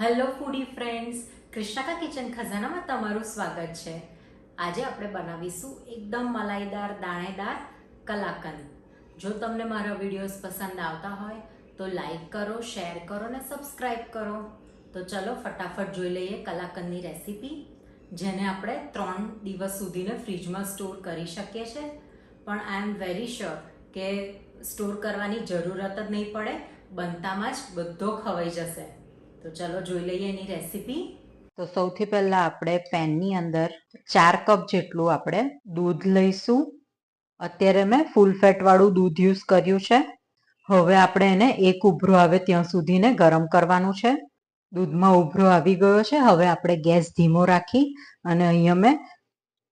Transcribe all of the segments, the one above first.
Hello ફૂડી friends, ક્રિષ્નાકા kitchen ખજાનામાં તમારું સ્વાગત છે. આજે આપણે બનાવીશું એકદમ મલાઈદાર દાણેદાર કલાકંદ. જો તમને મારા વિડીયોઝ પસંદ આવતા હોય તો લાઈક કરો, શેર કરો અને સબસ્ક્રાઈબ કરો. તો ચલો ફટાફટ જોઈ લઈએ કલાકંદની રેસીપી, જેને આપણે 3 દિવસ સુધીને ફ્રીજમાં સ્ટોર કરી શકીએ છીએ. પણ આઈ એમ વેરી શ્યોર કે સ્ટોર કરવાની જરૂરત જ નહીં પડે, બનતામાં જ બધો ખવાઈ જશે. તો ચલો જોઈ લઈએ એની રેસીપી. તો સૌથી પહેલા આપણે પેનની અંદર 4 કપ જેટલું આપણે દૂધ લઈશું. અત્યારે મેં ફૂલ ફેટ વાળું દૂધ યુઝ કર્યું છે. હવે આપણે એને એક ઉભરો આવે ત્યાં સુધીને ગરમ કરવાનું છે. દૂધમાં ઉભરો આવી ગયો છે. હવે આપણે ગેસ ધીમો રાખી અને અહીંયા મેં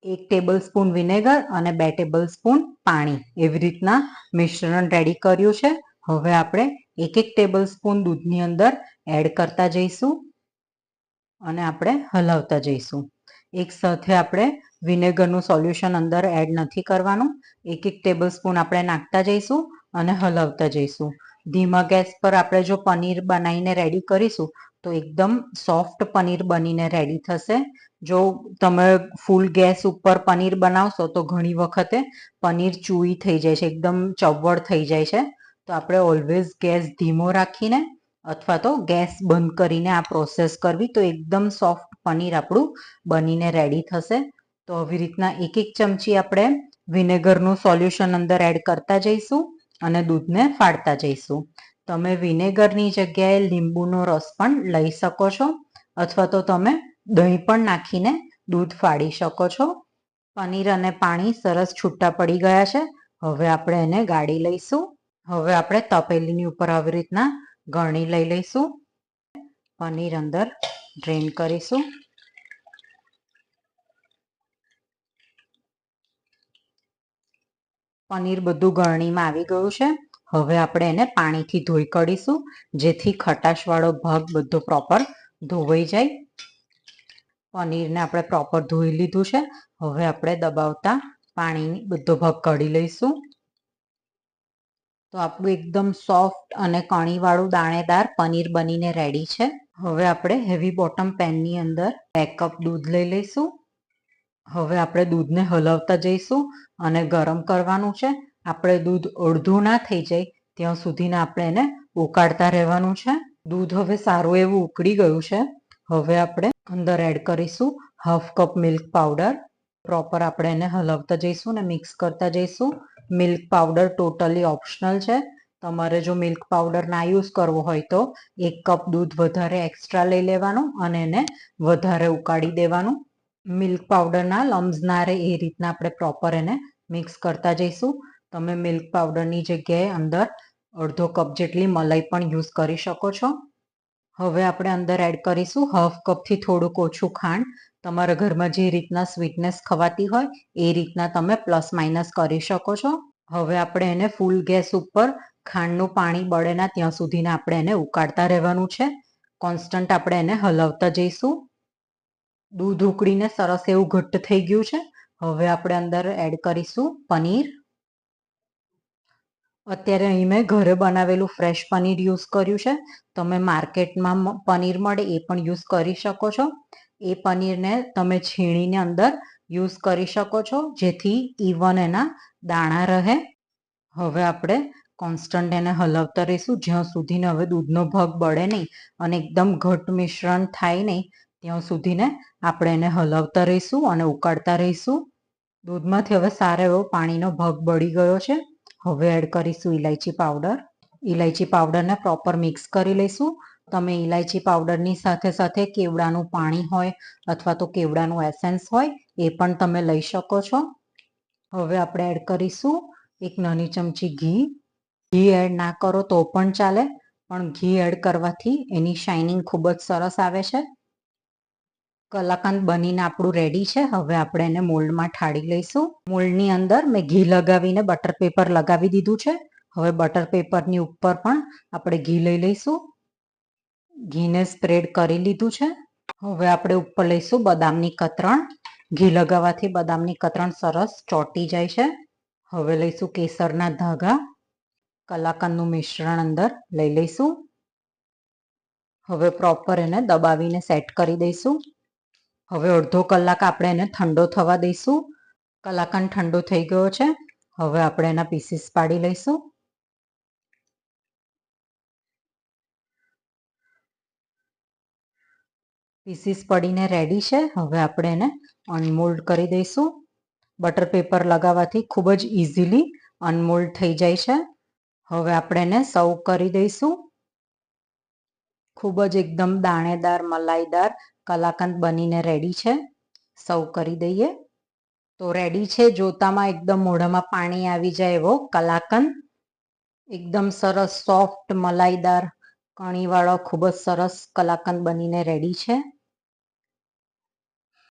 1 ટેબલ સ્પૂન વિનેગર અને 2 ટેબલ સ્પૂન પાણી એવી રીતના મિશ્રણ રેડી કર્યું છે. હવે આપણે 1 ટેબલ સ્પૂન દૂધની અંદર એડ કરતા જઈશું અને આપણે હલાવતા જઈશું. એક સાથે આપણે વિનેગરનું સોલ્યુશન અંદર એડ નથી કરવાનું. 1 ટેબલ સ્પૂન આપણે નાખતા જઈશું અને હલાવતા જઈશું. ધીમા ગેસ પર આપણે જો પનીર બનાવીને રેડી કરીશું તો એકદમ સોફ્ટ પનીર બનીને રેડી થશે. જો તમે ફૂલ ગેસ ઉપર પનીર બનાવશો તો ઘણી વખતે પનીર ચૂઈ થઈ જાય છે, એકદમ ચવડ થઈ જાય છે. તો આપણે ઓલવેઝ ગેસ ધીમો રાખીને અથવા તો ગેસ બંધ કરીને આ પ્રોસેસ કરવી, તો એકદમ સોફ્ટ પનીર આપણું બનીને રેડી થશે. તો આવી રીતના 1 ચમચી આપણે વિનેગરનું સોલ્યુશન અંદર એડ કરતા જઈશું અને દૂધને ફાડતા જઈશું. તમે વિનેગરની જગ્યાએ લીંબુનો રસ પણ લઈ શકો છો અથવા તો તમે દહીં પણ નાખીને દૂધ ફાડી શકો છો. પનીર અને પાણી સરસ છૂટા પડી ગયા છે. હવે આપણે એને ગાળી લઈશું. હવે આપણે તપેલીની ઉપર આવી રીતના ગળણી લઈ લઈશું. પનીર અંદર ડ્રેન કરીશું. પનીર બધું ગળણીમાં આવી ગયું છે. હવે આપણે એને પાણીથી ધોઈ કાઢીશું, જેથી ખટાશવાળો ભાગ બધો પ્રોપર ધોવાઈ જાય. પનીરને આપણે પ્રોપર ધોઈ લીધું છે. હવે આપણે દબાવતા પાણીની બધો ભાગ કાઢી લઈશું. તો આપણું એકદમ સોફ્ટ અને કણીવાળું દાણેદાર પનીર બનીને રેડી છે. હવે આપણે હેવી બોટમ પેનની અંદર 2 કપ દૂધ લઈ લઈશું. હવે આપણે દૂધને હલાવતા જઈશું અને ગરમ કરવાનું છે. આપણે દૂધ અડધું ના થઈ જાય ત્યાં સુધીને આપણે એને ઉકાળતા રહેવાનું છે. દૂધ હવે સારું એવું ઉકળી ગયું છે. હવે આપણે અંદર એડ કરીશું 1/2 કપ મિલ્ક પાવડર. પ્રોપર આપણે એને હલાવતા જઈશું અને મિક્સ કરતા જઈશું. મિલ્ક પાવડર ટોટલી ઓપ્શનલ છે. તમારે જો મિલ્ક પાવડર ના યુઝ કરવો હોય તો 1 કપ દૂધ વધારે એક્સ્ટ્રા લઈ લેવાનું અને એને વધારે ઉકાળી દેવાનું. મિલ્ક પાવડરના લમ્સ ના રહે એ રીતના આપણે પ્રોપર એને મિક્સ કરતા જઈશું. તમે મિલ્ક પાવડરની જગ્યાએ અંદર અડધો કપ જેટલી મલાઈ પણ યુઝ કરી શકો છો. હવે આપણે અંદર એડ કરીશું 1/2 કપથી થોડુંક ઓછું ખાંડ. તમારા ઘરમાં જે રીતના સ્વીટનેસ ખવાતી હોય એ રીતના તમે પ્લસ માઇનસ કરી શકો છો. હવે આપણે એને ફૂલ ગેસ ઉપર ખાંડનું પાણી બળે ના ત્યાં સુધીને આપણે એને ઉકાળતા રહેવાનું છે. કોન્સ્ટન્ટ આપણે એને હલાવતા જઈશું. દૂધ ઉકળીને સરસ એવું ઘટ્ટ થઈ ગયું છે. હવે આપણે અંદર એડ કરીશું પનીર. અત્યારે અહીં મેં ઘરે બનાવેલું ફ્રેશ પનીર યુઝ કર્યું છે. તમે માર્કેટમાં પનીર મળે એ પણ યુઝ કરી શકો છો. એ પનીરને તમે છીણીને અંદર યુઝ કરી શકો છો, જેથી ઇવન એના દાણા રહે. હવે આપણે કોન્સ્ટન્ટ એને હલાવતા રહીશું જ્યાં સુધીને હવે દૂધનો ભાગ બળે નહીં અને એકદમ ઘટ્ટ મિશ્રણ થાય નહીં ત્યાં સુધીને આપણે એને હલાવતા રહીશું અને ઉકાળતા રહીશું. દૂધમાંથી હવે સારો એવો પાણીનો ભાગ બળી ગયો છે. હવે એડ કરીશું ઇલાયચી પાવડર. ઇલાયચી પાવડરને પ્રોપર મિક્સ કરી લઈશું. તમે ઇલાયચી પાવડરની સાથે સાથે કેવડાનું પાણી હોય અથવા તો કેવડાનું એસેન્સ હોય એ પણ તમે લઈ શકો છો. હવે આપણે એડ કરીશું 1 નાની ચમચી ઘી. ઘી એડ ના કરો તો પણ ચાલે, પણ ઘી એડ કરવાથી એની શાઇનિંગ ખૂબ જ સરસ આવે છે. કલાકંદ બનીને આપણું રેડી છે. હવે આપણે એને મોલ્ડમાં ઠાળી લઈશું. મોલ્ડની અંદર મેં ઘી લગાવીને બટર પેપર લગાવી દીધું છે. હવે બટર પેપરની ઉપર પણ આપણે ઘી લઈ લઈશું. ઘીને સ્પ્રેડ કરી લીધું છે. હવે આપણે ઉપર લઈશું બદામની કતરણ. ઘી લગાવવાથી બદામની કતરણ સરસ ચોંટી જાય છે. હવે લઈશું કેસરના ધાગા. કલાકંદનું મિશ્રણ અંદર લઈ લઈશું. હવે પ્રોપર એને દબાવીને સેટ કરી દઈશું. હવે અડધો કલાક આપણે એને ઠંડો થવા દઈશું. કલાકંદ ઠંડો થઈ ગયો છે. હવે આપણે એના પીસીસ પાડી લઈશું. પીસીસ પડીને રેડી છે. હવે આપણે એને અનમોલ્ડ કરી દઈશું. બટર પેપર લગાવવાથી ખૂબ જ ઇઝીલી અનમોલ્ડ થઈ જાય છે. હવે આપણે એને સર્વ કરી દઈશું. ખૂબ જ એકદમ દાણેદાર મલાઈદાર કલાકંદ બનીને રેડી છે. સર્વ કરી દઈએ તો રેડી છે. જોતામાં એકદમ મોઢામાં પાણી આવી જાય એવો કલાકંદ, એકદમ સરસ સોફ્ટ મલાઈદાર કણીવાળો ખૂબ જ સરસ કલાકંદ બનીને રેડી છે.